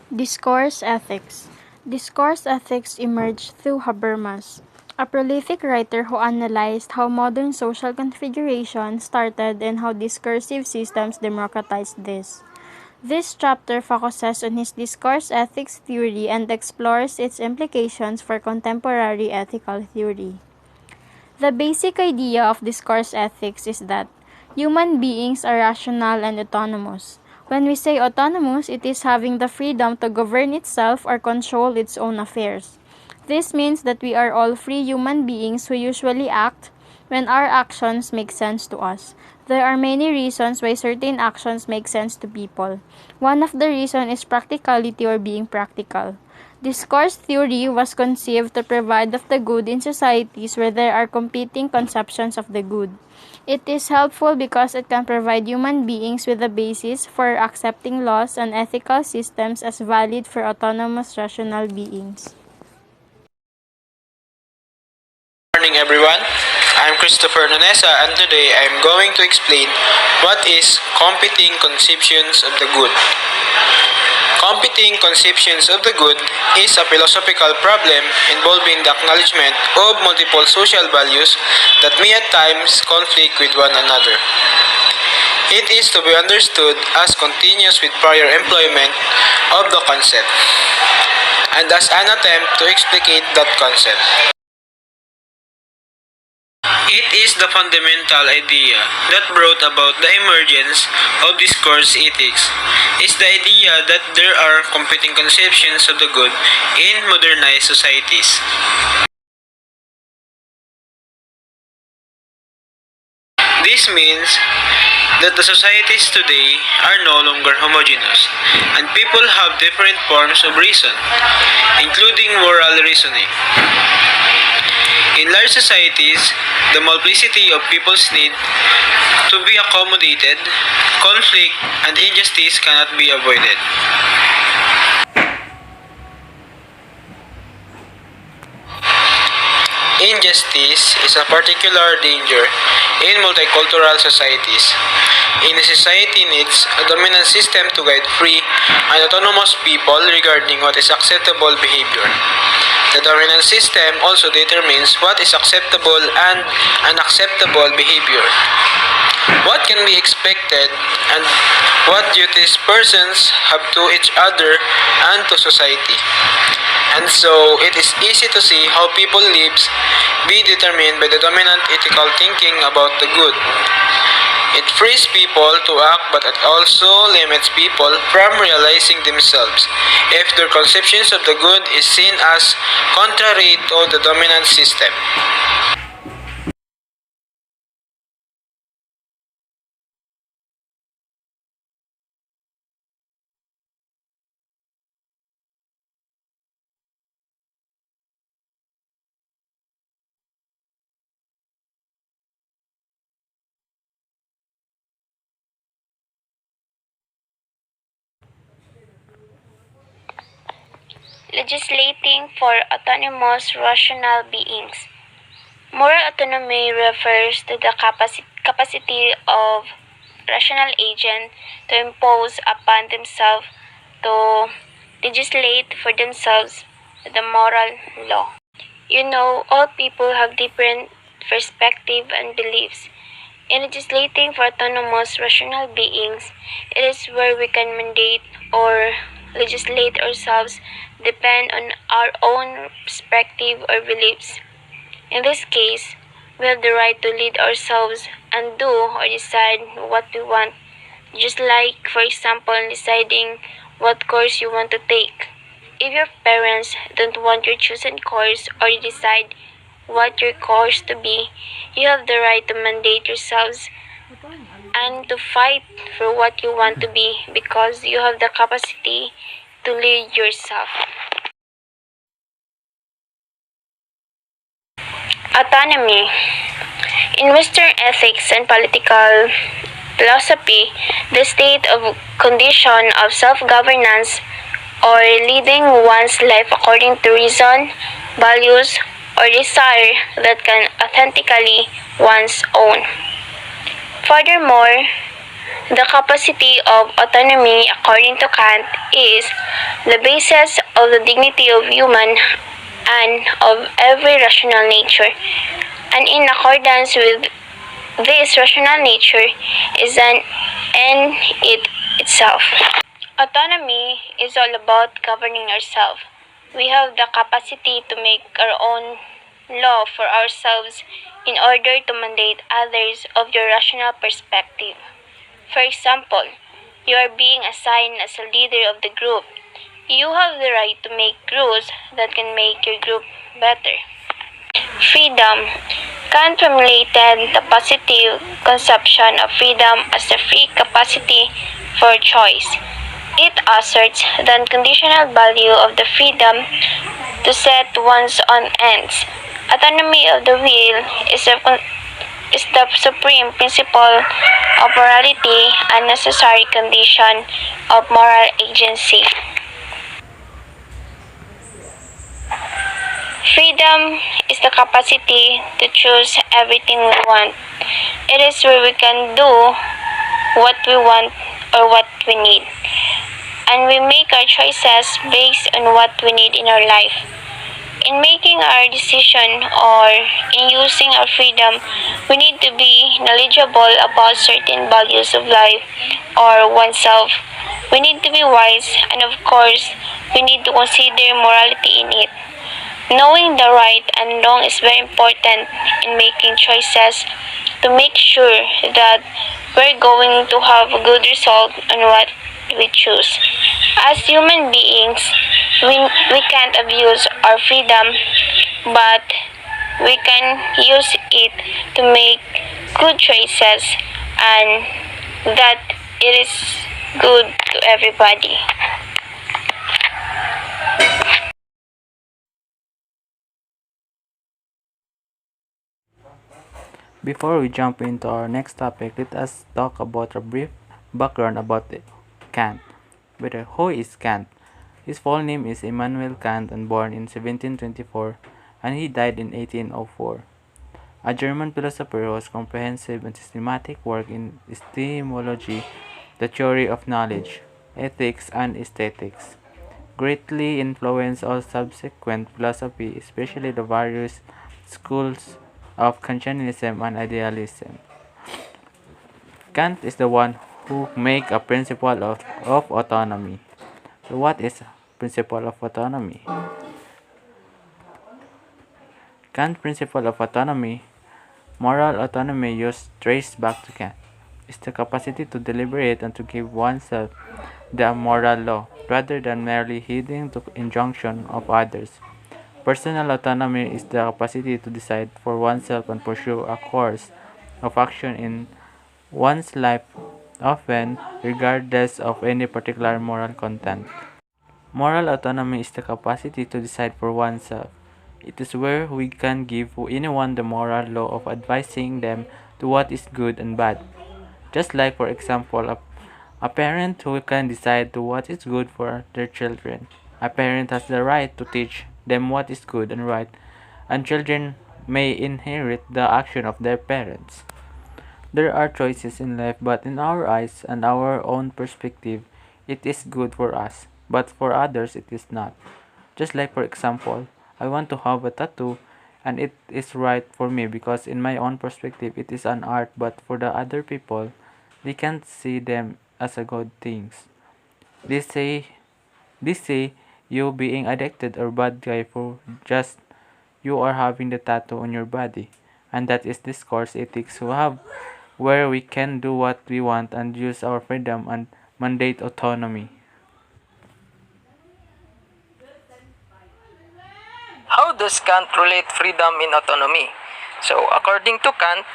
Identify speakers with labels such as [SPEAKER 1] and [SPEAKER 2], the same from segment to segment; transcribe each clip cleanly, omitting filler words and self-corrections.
[SPEAKER 1] Discourse ethics. Discourse ethics emerged through Habermas, a prolific writer who analyzed how modern social configuration started and how discursive systems democratized this. This chapter focuses on his discourse ethics theory and explores its implications for contemporary ethical theory. The basic idea of discourse ethics is that human beings are rational and autonomous. When we say autonomous, it is having the freedom to govern itself or control its own affairs. This means that we are all free human beings who usually act when our actions make sense to us. There are many reasons why certain actions make sense to people. One of the reasons is practicality or being practical. Discourse theory was conceived to provide of the good in societies where there are competing conceptions of the good. It is helpful because it can provide human beings with a basis for accepting laws and ethical systems as valid for autonomous rational beings.
[SPEAKER 2] Good morning everyone, I'm Christopher Nunesa and today I'm going to explain what is competing conceptions of the good. Competing conceptions of the good is a philosophical problem involving the acknowledgement of multiple social values that may at times conflict with one another. It is to be understood as continuous with prior employment of the concept and as an attempt to explicate that concept. It is the fundamental idea that brought about the emergence of discourse ethics. Is the idea that there are competing conceptions of the good in modernized societies. This means that the societies today are no longer homogeneous, and people have different forms of reason, including moral reasoning. In large societies, the multiplicity of people's need to be accommodated, conflict and injustice cannot be avoided. Injustice is a particular danger in multicultural societies. In a society needs a dominant system to guide free and autonomous people regarding what is acceptable behavior. The dominant system also determines what is acceptable and unacceptable behavior, what can be expected, and what duties persons have to each other and to society. And so, it is easy to see how people lives be determined by the dominant ethical thinking about the good. It frees people to act but it also limits people from realizing themselves if their conceptions of the good is seen as contrary to the dominant system.
[SPEAKER 3] Legislating for autonomous rational beings. Moral autonomy refers to the capacity of rational agents to impose upon themselves to legislate for themselves the moral law. All people have different perspectives and beliefs. In legislating for autonomous rational beings, it is where we can mandate or legislate ourselves depend on our own perspective or beliefs. In this case, we have the right to lead ourselves and do or decide what we want, just like, for example, deciding what course you want to take. If your parents don't want your chosen course or you decide what your course to be, you have the right to mandate yourselves and to fight for what you want to be because you have the capacity to lead yourself. Autonomy. In Western ethics and political philosophy, the state of condition of self-governance or leading one's life according to reason, values, or desire that can authentically one's own. Furthermore, The capacity of autonomy, according to Kant, is the basis of the dignity of human and of every rational nature, and in accordance with this rational nature is an end in itself. Autonomy is all about governing ourselves. We have the capacity to make our own law for ourselves in order to mandate others of your rational perspective. For example, you are being assigned as a leader of the group. You have the right to make rules that can make your group better. Freedom. Kant formulated the positive conception of freedom as the free capacity for choice. It asserts the unconditional value of the freedom to set one's own ends. Autonomy of the will is the supreme principle of morality and necessary condition of moral agency. Freedom is the capacity to choose everything we want. It is where we can do what we want or what we need. And we make our choices based on what we need in our life. In making our decision or in using our freedom, we need to be knowledgeable about certain values of life or oneself. We need to be wise, and of course, we need to consider morality in it. Knowing the right and wrong is very important in making choices to make sure that we're going to have a good result on what we choose. As human beings, we can't abuse our freedom, but we can use it to make good choices and that it is good to everybody.
[SPEAKER 4] Before we jump into our next topic, let us talk about a brief background about Kant. Who is Kant? His full name is Immanuel Kant and born in 1724 and he died in 1804. A German philosopher whose comprehensive and systematic work in epistemology, the theory of knowledge, ethics, and aesthetics greatly influenced all subsequent philosophy, especially the various schools of Kantianism and idealism. Kant is the one who make a principle of autonomy. So what is principle of autonomy? Kant's principle of autonomy, moral autonomy used traced back to Kant, is the capacity to deliberate and to give oneself the moral law, rather than merely heeding to injunction of others. Personal autonomy is the capacity to decide for oneself and pursue a course of action in one's life, often regardless of any particular moral content. Moral autonomy is the capacity to decide for oneself. It is where we can give anyone the moral law of advising them to what is good and bad. Just like, for example, a parent who can decide to what is good for their children. A parent has the right to teach them what is good and right, and children may inherit the action of their parents. There are choices in life, but in our eyes and our own perspective, it is good for us, but for others, it is not. Just like, for example, I want to have a tattoo, and it is right for me because, in my own perspective, it is an art, but for the other people, they can't see them as a good things. They say, they say you being addicted or bad guy for just you are having the tattoo on your body, and that is discourse ethics who have where we can do what we want and use our freedom and mandate autonomy.
[SPEAKER 5] How does Kant relate freedom in autonomy? So, according to Kant,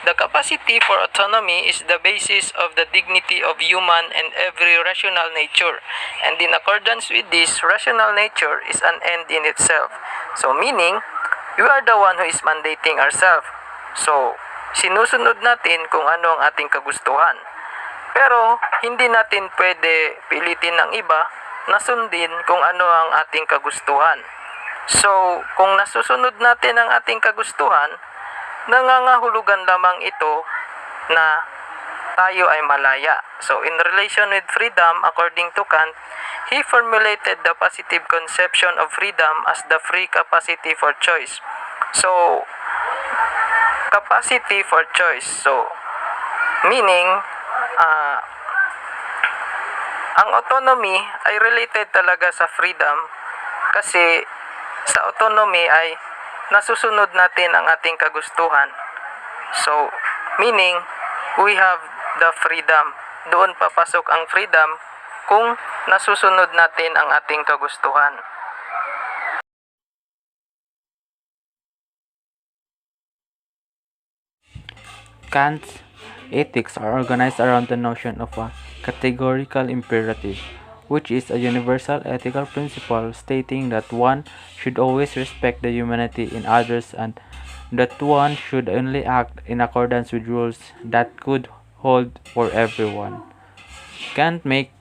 [SPEAKER 5] the capacity for autonomy is the basis of the dignity of human and every rational nature. And in accordance with this, rational nature is an end in itself. So, meaning, we are the one who is mandating ourselves. So, sinusunod natin kung ano ang ating kagustuhan. Pero, hindi natin pwede pilitin ng iba na sundin kung ano ang ating kagustuhan. So, kung nasusunod natin ang ating kagustuhan, nangangahulugan lamang ito na tayo ay malaya. So, in relation with freedom, according to Kant, he formulated the positive conception of freedom as the free capacity for choice. So, capacity for choice. So, meaning, ang autonomy ay related talaga sa freedom kasi sa autonomy ay nasusunod natin ang ating kagustuhan. So, meaning, we have the freedom. Doon papasok ang freedom kung nasusunod natin ang ating kagustuhan.
[SPEAKER 4] Kant's ethics are organized around the notion of a categorical imperative, which is a universal ethical principle stating that one should always respect the humanity in others and that one should only act in accordance with rules that could hold for everyone. Kant make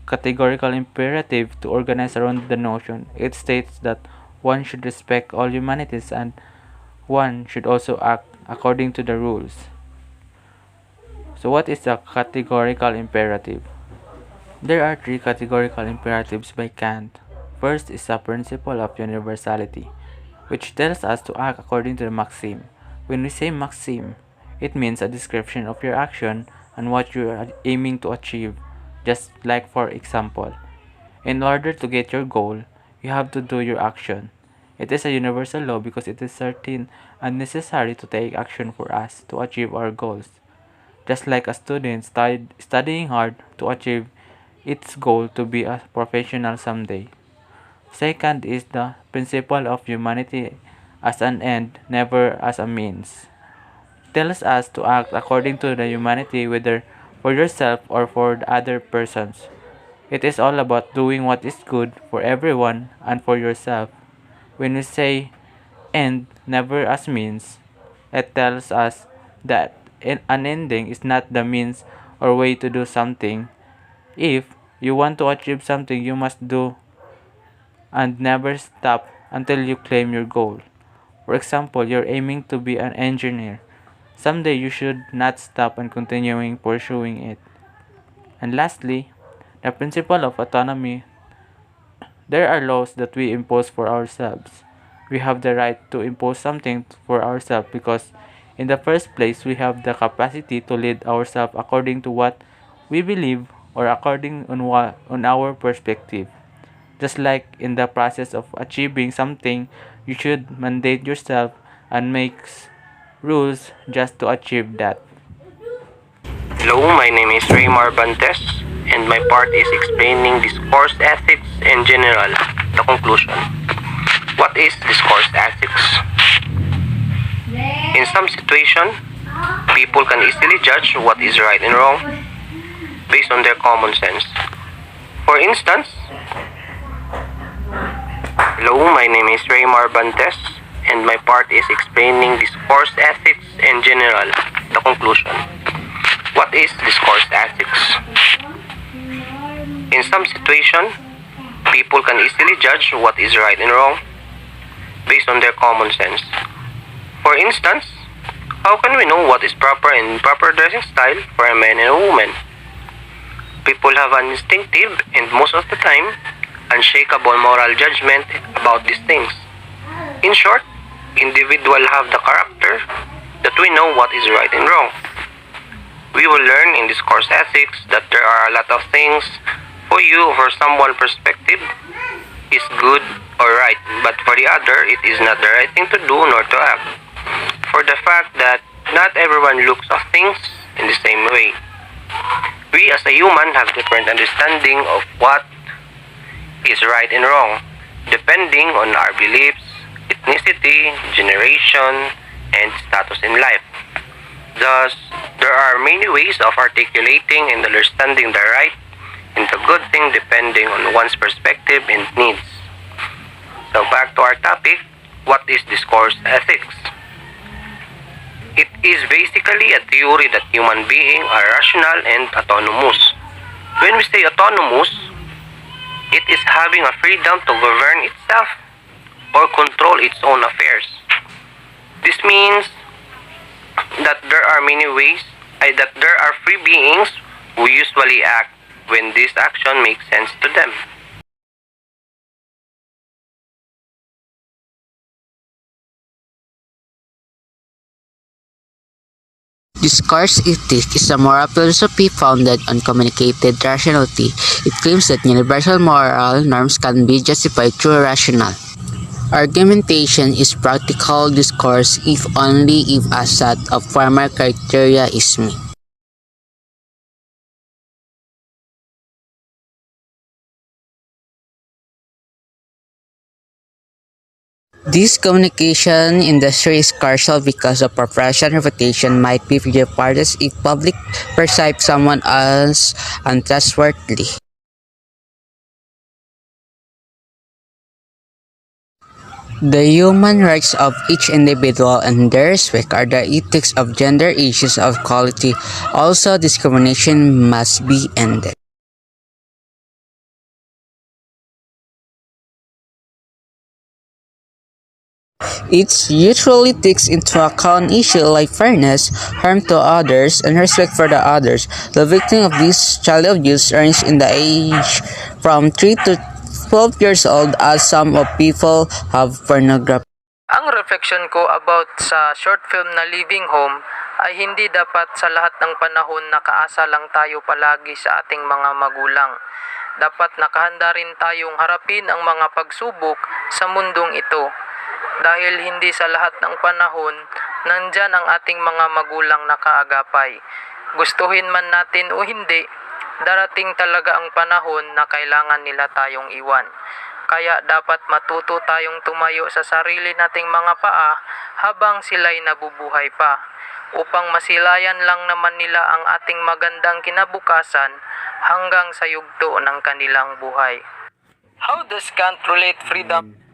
[SPEAKER 4] categorical imperative to organize around the notion. It states that one should respect all humanities and one should also act according to the rules. So what is a categorical imperative? There are three categorical imperatives by Kant. First is the principle of universality, which tells us to act according to the maxim. When we say maxim, it means a description of your action and what you are aiming to achieve. Just like, for example, in order to get your goal, you have to do your action. It is a universal law because it is certain and necessary to take action for us to achieve our goals. Just like a student studying hard to achieve its goal to be a professional someday. Second is the principle of humanity as an end, never as a means. Tells us to act according to the humanity, whether for yourself or for the other persons. It is all about doing what is good for everyone and for yourself. When we say end, never as means, it tells us that an ending is not the means or way to do something. If you want to achieve something, you must do and never stop until you claim your goal. For example, you're aiming to be an engineer. Someday you should not stop and continuing pursuing it. And lastly, the principle of autonomy. There are laws that we impose for ourselves. We have the right to impose something for ourselves because in the first place we have the capacity to lead ourselves according to what we believe or according on our perspective. Just like in the process of achieving something, you should mandate yourself and make rules just to achieve that.
[SPEAKER 6] Hello, my name is Raymar Bantes, and my part is explaining discourse ethics in general. The conclusion. What is discourse ethics? In some situation, people can easily judge what is right and wrong based on their common sense. For instance, hello, my name is Raymar Bantes, and my part is explaining discourse ethics in general. The conclusion. What is discourse ethics? In some situation, people can easily judge what is right and wrong based on their common sense. For instance, how can we know what is proper and improper dressing style for a man and a woman? People have an instinctive and most of the time unshakable moral judgment about these things. In short, individuals have the character that we know what is right and wrong. We will learn in discourse ethics that there are a lot of things for you for someone perspective is good or right, but for the other it is not the right thing to do nor to act. For the fact that not everyone looks at things in the same way. We as a human have different understanding of what is right and wrong, depending on our beliefs, ethnicity, generation, and status in life. Thus, there are many ways of articulating and understanding the right and the good thing depending on one's perspective and needs. So back to our topic, what is discourse ethics? It is basically a theory that human beings are rational and autonomous. When we say autonomous, it is having a freedom to govern itself or control its own affairs. This means that there are many ways that there are free beings who usually act when this action makes sense to them.
[SPEAKER 7] Discourse ethics is a moral philosophy founded on communicated rationality. It claims that universal moral norms can be justified through rational argumentation is practical discourse if only if a set of formal criteria is met. This communication industry is crucial because the professional reputation might be jeopardized if public perceive someone as untrustworthy. The human rights of each individual and their respect are the ethics of gender issues of equality. Also, discrimination must be ended. It usually takes into account issues like fairness, harm to others, and respect for the others. The victim of this child abuse range in the age from 3 to 12 years old as some of people have pornography.
[SPEAKER 5] Ang reflection ko about sa short film na Living Home ay hindi dapat sa lahat ng panahon nakaasa lang tayo palagi sa ating mga magulang. Dapat nakahanda rin tayong harapin ang mga pagsubok sa mundong ito. Dahil hindi sa lahat ng panahon, nandyan ang ating mga magulang nakaagapay. Gustuhin man natin o hindi, darating talaga ang panahon na kailangan nila tayong iwan. Kaya dapat matuto tayong tumayo sa sarili nating mga paa habang sila'y nabubuhay pa, upang masilayan lang naman nila ang ating magandang kinabukasan hanggang sa yugto ng kanilang buhay. How does Kant relate freedom